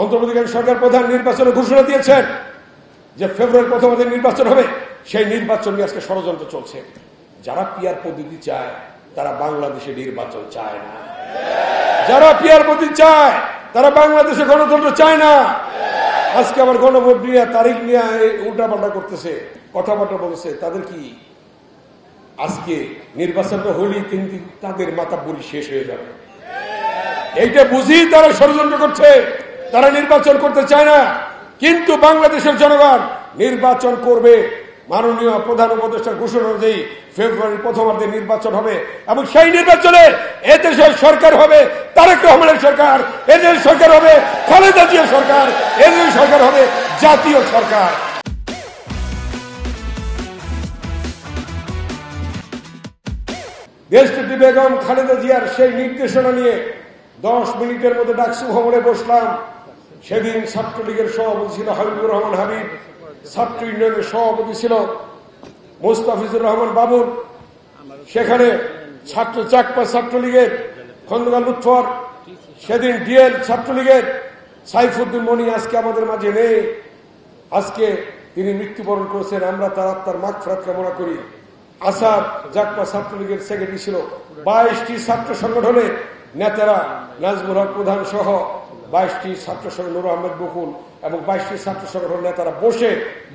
অন্তর্বর্তীকালীন সরকার প্রধান নির্বাচনের ঘোষণা দিয়েছেন যে ফেব্রুয়ারির প্রথমার্ধে নির্বাচন হবে। সেই নির্বাচন নিয়ে আজকে ষড়যন্ত্র চলছে। যারা পিয়ার পদ্ধতি চায় তারা বাংলাদেশে নির্বাচন চায় না। যারা পিয়ার পদ্ধতি চায় তারা বাংলাদেশে গণতন্ত্র চায় না। আজকে আবার গণভোট নিয়ে তারিখ নিয়ে উল্টাপাল্টা করতেছে, কথাবার্তা বলছে। তাদের কি আজকে নির্বাচনটা হলেই কিন্তু তাদের মাথা বুড়ি শেষ হয়ে যাবে। এইটা বুঝি তারা ষড়যন্ত্র করছে। তারা নির্বাচন করতে চায় না, কিন্তু বাংলাদেশের জনগণ নির্বাচন করবে। মাননীয় প্রধান উপদেষ্টার ঘোষণা অনুযায়ী ফেব্রুয়ারির প্রথমার্ধে নির্বাচন হবে এবং সেই নির্বাচনে এদেশের সরকার হবে তারেক রহমানের সরকার, এদের সরকার হবে খালেদা জিয়ার সরকার, এদের সরকার হবে জাতীয় সরকার। দেশটি বেগম খালেদা জিয়ার সেই নির্দেশনা নিয়ে 10 মিনিটের মধ্যে ডাকসু ভবনে বসলাম। সেদিন ছাত্রলীগের সভাপতি ছিল হাবিবুর রহমান হাবিব, ছাত্র ইউনিয়নের সভাপতি ছিল মোস্তাফিজুর রহমান বাবুল, সেখানে চাকমা ছাত্রলীগের খন্দকার লুৎফর, সেদিন ডিএল ছাত্রলীগের সাইফুদ্দিন মনি আজকে আমাদের মাঝে নেই। আজকে তিনি মৃত্যুবরণ করেছেন, আমরা তার আত্মার মাগফিরাত কামনা করি। আসাদ জাকপা ছাত্রলীগের সেক্রেটারি ছিল। 22টি ছাত্র সংগঠনের নেতারা নাজমুল হক প্রধান সহ 22টি ছাত্র সংগঠন, নুর আহমেদ বকুল এবং 22টি ছাত্র সংগঠন নেতারা বসে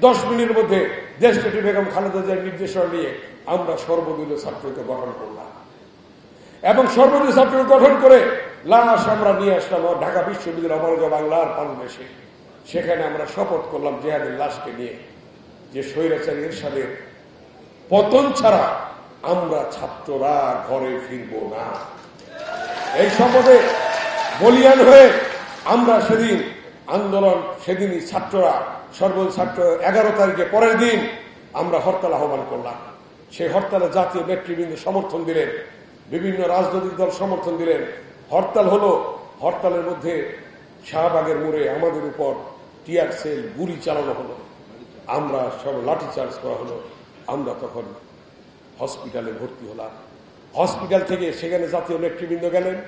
10 মিনিটের মধ্যে দেশটি বেগম খালেদা জিয়ার নির্দেশনা নিয়ে আমরা সর্বদলীয় ছাত্রকে গঠন করলাম এবং সর্বদলীয় ছাত্রকে গঠন করে লাশ আমরা নিয়ে আসলাম ঢাকা বিশ্ববিদ্যালয় অমরজ বাংলার পাদদেশে। সেখানে আমরা শপথ করলাম জিহাদের লাশকে নিয়ে যে স্বৈরাচারী এরশাদের পতন ছাড়া আমরা ছাত্ররা ঘরে ফিরব না। এই শপথে বলিয়ান হয়ে আমরা সেদিন আন্দোলন, সেদিনই ছাত্ররা সর্বোচ্চ ছাত্র 11 তারিখে পরের দিন আমরা হরতাল আহ্বান করলাম। সেই হরতালে জাতীয় নেতৃবৃন্দ সমর্থন দিলেন, বিভিন্ন রাজনৈতিক দল সমর্থন দিলেন। হরতাল হলো, হরতালের মধ্যে শাহবাগের মোড়ে আমাদের উপর টিয়ার সেল গুলি চালানো হলো, আমরা সব লাঠিচার্জ করা হলো। আমরা তখন হসপিটালে ভর্তি হলাম। হসপিটাল থেকে সেখানে জাতীয় নেতৃবৃন্দ গেলেন,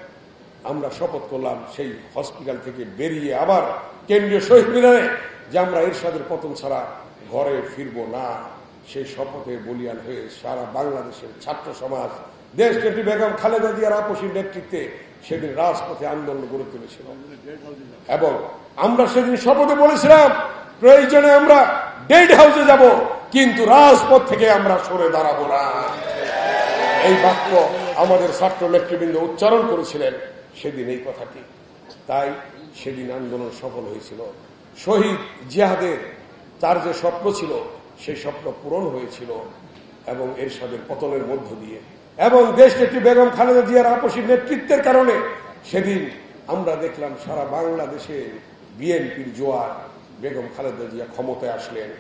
আমরা শপথ করলাম সেই হসপিটাল থেকে বেরিয়ে আবার কেন্দ্রীয় শহীদ মিনারে যে আমরা এরশাদের পতন ছাড়া ঘরে ফিরব না। সেই শপথে বলিয়ান হয়ে সারা বাংলাদেশের ছাত্র সমাজ দেশটি বেগম খালেদা জিয়ার আপসীর নেতৃত্বে সেদিন রাজপথে আন্দোলন গড়ে তুলেছিল এবং আমরা সেদিন শপথে বলেছিলাম প্রয়োজনে আমরা ডেড হাউসে যাব, কিন্তু রাজপথ থেকে আমরা সরে দাঁড়াবো না। এই বাক্য আমাদের ছাত্র নেতৃবৃন্দ উচ্চারণ করেছিলেন সেদিন এই কথাটি। তাই সেদিন আন্দোলন সফল হয়েছিল। শহীদ জিহাদের তার যে স্বপ্ন ছিল সেই স্বপ্ন পূরণ হয়েছিল এবং এরশাদের পতনের মধ্য দিয়ে এবং দেশটি বেগম খালেদা জিয়ার আপসী নেতৃত্বের কারণে সেদিন আমরা দেখলাম সারা বাংলাদেশে বিএনপির জোয়ার। বেগম খালেদা জিয়া ক্ষমতায় আসলেন,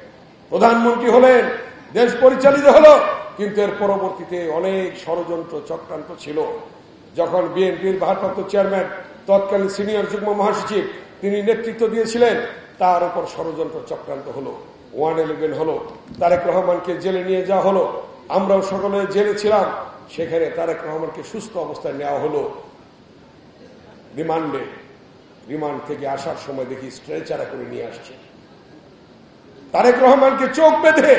প্রধানমন্ত্রী হলেন, দেশ পরিচালিত হলো। কিন্তু এর পরবর্তীতে অনেক ষড়যন্ত্র চক্রান্ত ছিল। যখন বিএনপির ভারপ্রাপ্ত চেয়ারম্যান তৎকালীন সিনিয়র যুগ্ম মহাসচিব তিনি নেতৃত্ব দিয়েছিলেন, তার উপর ষড়যন্ত্র চক্রান্ত হলো, 111 হলো, তারেক রহমানকে জেলে নিয়ে যাওয়া হলো। আমরাও সকলে জেলে ছিলাম। সেখানে তারেক রহমানকে সুস্থ অবস্থায় নেওয়া হলো রিমান্ডে। রিমান্ড থেকে আসার সময় দেখি স্ট্রেচারে করে নিয়ে আসছে। তারেক রহমানকে চোখ বেঁধে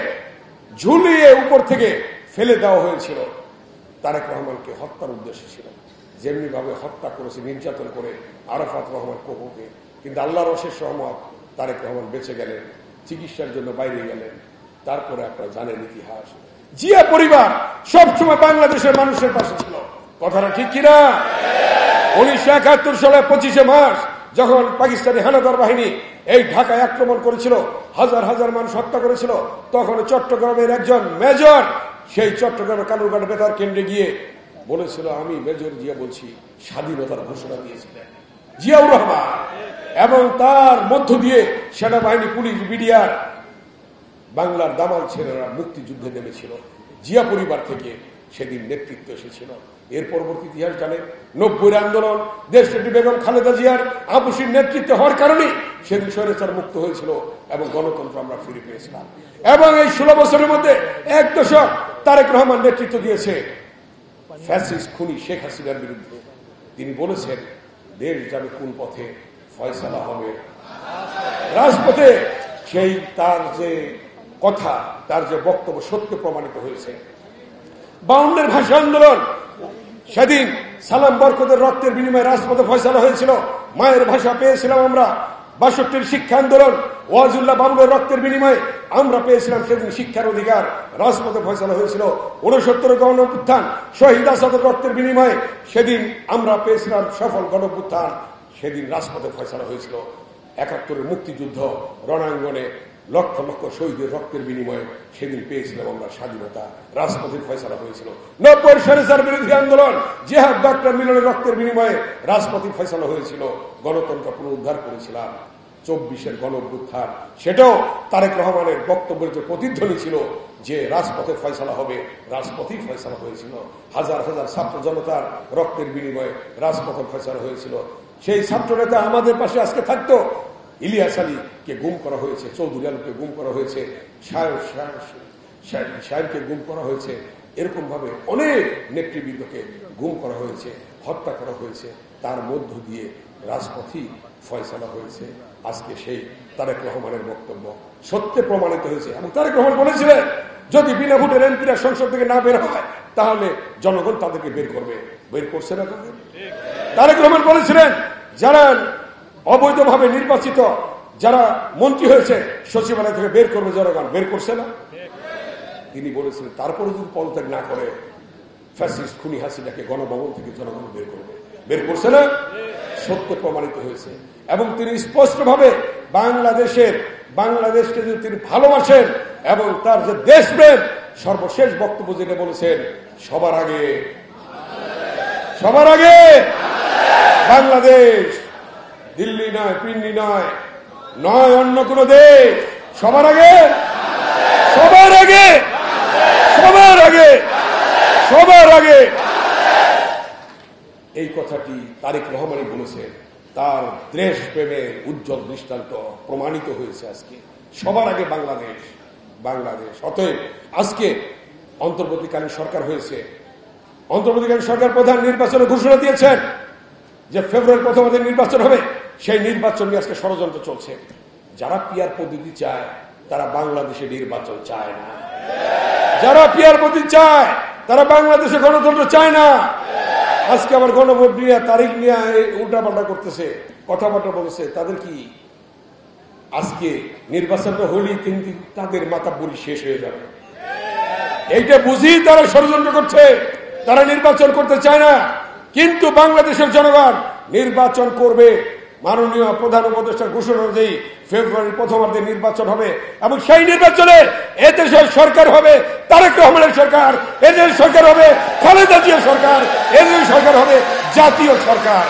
ঝুলিয়ে উপর থেকে ফেলে দেওয়া হয়েছিল। তারেক রহমানকে হত্যার উদ্দেশ্য ছিল, যেমনি ভাবে হত্যা করেছে নির্যাতন করে আরাফাত রহমান কোকোকে। কিন্তু আল্লাহর অশেষ রহমত, তারেক রহমান বেঁচে গেলেন, চিকিৎসার জন্য বাইরে গেলেন। তারপরে আপনারা জানেন ইতিহাস, জিয়া পরিবার সবসময় বাংলাদেশের মানুষের পাশে ছিল। কথাটা ঠিক কিনা? 1971 সালে 25শে মার্চ যখন পাকিস্তানি হানাদার বাহিনী এই ঢাকায় আক্রমণ করেছিল, হাজার হাজার মানুষ হত্যা করেছিল, তখন চট্টগ্রামের একজন মেজর সেই চট্টগ্রামের কালুরঘাট বেতার কেন্দ্রে গিয়ে বলেছিল, আমি মেজর জিয়া বলছি, স্বাধীনতার ঘোষণা দিয়েছিলেন জিয়াউর রহমান। এবং তার মধ্য দিয়ে সেনাবাহিনী, পুলিশ, বিডিআর, বাংলার দামাল ছেলেরা মুক্তিযুদ্ধে নেমেছিল। জিয়া পরিবার থেকে সেদিন নেতৃত্ব এসেছিল। এর পরবর্তী ইতিহাস জানেন, 90-এর আন্দোলন দেশটি বেগম খালেদা জিয়ার আপসীর নেতৃত্বে হওয়ার কারণে সেদিন স্বৈরাচার মুক্ত হয়েছিল এবং গণতন্ত্র আমরা ফিরে পেয়েছিলাম। এবং এই 16 বছরের মধ্যে 1 দশক তারেক রহমান নেতৃত্ব দিয়েছে ফ্যাসিস্ট খুনি শেখ হাসিনার বিরুদ্ধে। তিনি বলেছেন দেশ যাবে কোন পথে, ফয়সালা হবে রাজপথে। সেই তার যে কথা, তার যে বক্তব্য সত্য প্রমাণিত হয়েছে। 52 ভাষা আন্দোলন, সেদিন সালাম বরকতের রক্তের বিনিময়ে রাজপথে ফয়সালা হয়েছিল। মায়ের ভাষা পেয়েছিলাম আমরা। 62 শিক্ষা আন্দোলন, ওয়াজুল্লাহ বাবুলের রক্তের বিনিময়ে আমরা পেয়েছিলাম সেদিন শিক্ষার অধিকার, রাজপথে ফয়সালা হয়েছিল। 69 গণঅভ্যুত্থান, শহীদ আসাদের রক্তের বিনিময়ে সেদিন আমরা পেয়েছিলাম সফল গণঅভ্যুত্থান, সেদিন রাজপথে ফয়সালা হয়েছিল। 71 মুক্তিযুদ্ধ রণাঙ্গনে লক্ষ লক্ষ শহীদের রক্তের বিনিময়ে সেদিন পেয়েছিলাম আমরা স্বাধীনতা, রাজপথে ফয়সালা হয়েছিল। 90 স্বৈরাচার বিরোধী আন্দোলন, জিহাদ ডক্টর মিলনের রক্তের বিনিময়ে রাজপথে ফয়সালা হয়েছিল, গণতন্ত্র পুনরুদ্ধার করেছিলাম। 24 গণঅভ্যুত্থান, সেটাও তারেক রহমানের বক্তব্যের যে প্রতিধ্বনি ছিল যে রাজপথে ফয়সালা হবে, রাজপথেই ফয়সালা হয়েছিল। হাজার হাজার ছাত্র জনতার রক্তের বিনিময়ে রাজপথে ফয়সালা হয়েছিল। সেই ছাত্র নেতা আমাদের পাশে আজকে থাকতো। ইলিয়াস আলীকে গুম করা হয়েছে, চৌধুরী আলমকে গুম করা হয়েছে, সাহেবকে গুম করা হয়েছে, এরকম ভাবে অনেক নেতৃবৃন্দকে গুম করা হয়েছে, হত্যা করা হয়েছে। তার মধ্য দিয়ে রাজপথই ফয়সালা হয়েছে। আজকে সেই তারেক রহমানের বক্তব্য সত্যে প্রমাণিত হয়েছে। এবং তারেক রহমান বলেছিলেন যদি বিনা ভোটের এমপিরা সংসদ থেকে না বের হয় তাহলে জনগণ তাদেরকে বের করবে। বের করছে না তাদের? তারেক রহমান বলেছিলেন যারা অবৈধভাবে নির্বাচিত, যারা মন্ত্রী হয়েছে সচিবালয় থেকে বের করবে জনগণ। বের করছে না? তিনি বলেছিলেন তারপরে যদি পদত্যাগ না করে ফ্যাসিস্ট খুনি হাসিনাকে গণভবন থেকে জনগণ বের করবে। বের করছে না? সত্য প্রমাণিত হয়েছে। এবং তিনি স্পষ্টভাবে বাংলাদেশকে যদি তিনি ভালোবাসেন এবং তার যে দেশপ্রেম, সর্বশেষ বক্তব্য যেটা বলেছেন সবার আগে বাংলাদেশ, দিল্লি নয়, পিন্ডি নয়, অন্য কোন দেশ, সবার আগে এই কথাটি তারেক রহমানই বলেছেন। তার দেশ প্রেমের উজ্জ্বল দৃষ্টান্ত প্রমাণিত হয়েছে আজকে। সবার আগে বাংলাদেশ। অতএব আজকে অন্তর্বর্তীকালীন সরকার হয়েছে, অন্তর্বর্তীকালীন সরকার প্রধান নির্বাচনের ঘোষণা দিয়েছেন যে ফেব্রুয়ারির প্রথমার্ধে নির্বাচন হবে। সেই নির্বাচন নিয়ে আজকে ষড়যন্ত্র চলছে। যারা পিয়ার পদ্ধতি চায় তারা বাংলাদেশে নির্বাচন চায় না। যারা পিয়ার পদ্ধতি চায় তারা বাংলাদেশে গণতন্ত্র চায় না। আজকে আবার গণভোট নিয়ে, তারিখ নিয়ে উল্টাপাল্টা করতেছে, কথাবার্তা বলছে। তাদের কি আজকে নির্বাচনটা হলেই কিন্তু তাদের মাথা বুড়ি শেষ হয়ে যাবে। এইটা বুঝি তারা ষড়যন্ত্র করছে। তারা নির্বাচন করতে চায় না, কিন্তু বাংলাদেশের জনগণ নির্বাচন করবে। মাননীয় প্রধান উপদেষ্টার ঘোষণা অনুযায়ী ফেব্রুয়ারির প্রথমার্ধে নির্বাচন হবে এবং সেই নির্বাচনে এদেশের সরকার হবে তারেক রহমানের সরকার, এদেশের সরকার হবে খালেদা জিয়ার সরকার, এদেশের সরকার হবে জাতীয় সরকার।